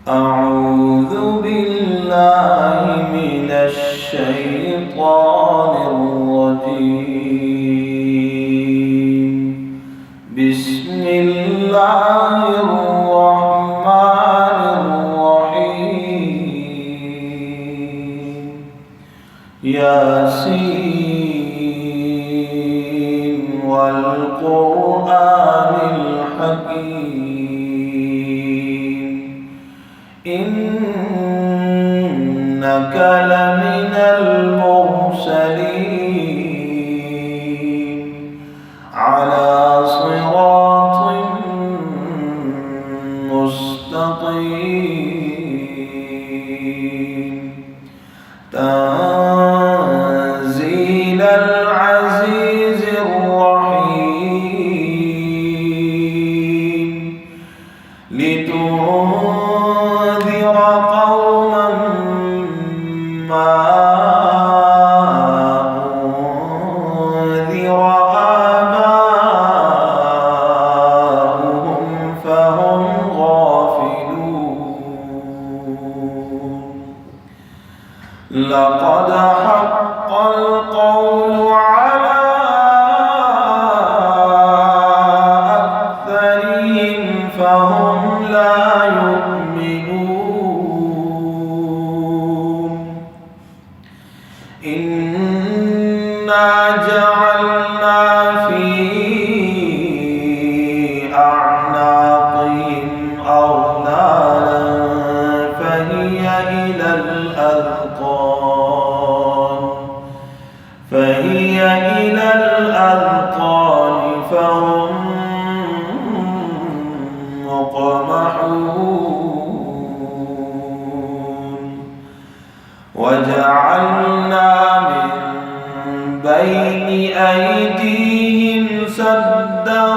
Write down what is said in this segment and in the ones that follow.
أعوذ بالله من الشيطان الرجيم. بسم الله الرحمن الرحيم. ياسين والقرآن الحكيم. إنك لمن المرسلين على صراط مستقيم. تنزيل العزيز الرحيم. لتنذر قوما ما أنذر آباؤهم فهم غافلون. لقد حق القول على أكثرهم فهم لا يؤمنون. إنا جعلنا في أعناقهم أغلالا فهي إلى الأذقان فهم مقمحون. وجعلنا من بين أيديهم سدا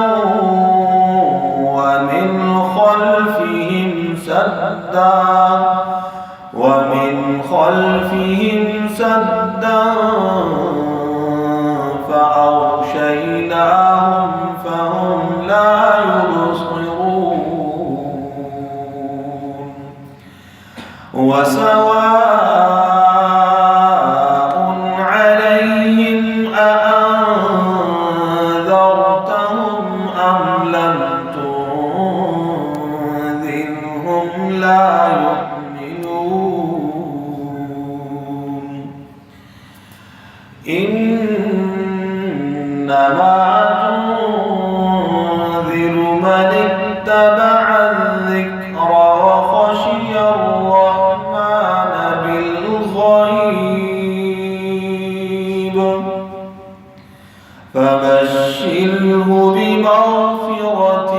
ومن خلفهم سدا فأغشيناهم فهم لا يبصرون. وسواء عليهم أأنذرتهم أم لم تنذرهم لا يؤمنون. إنما تنذر من اتبع الذكر وخشي الرحمن بالغيب فبشره بمغفرة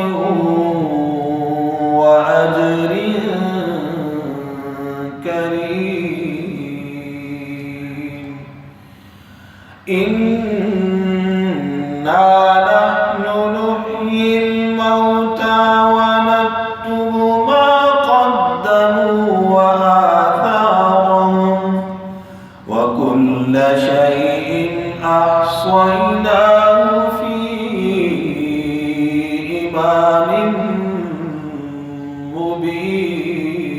وأجر كريم. إنا نحن نحيي الموتى ونكتب ما قدموا وآثارهم وكل شيء أحصيناه في إمام مبين.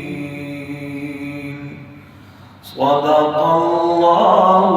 صدق الله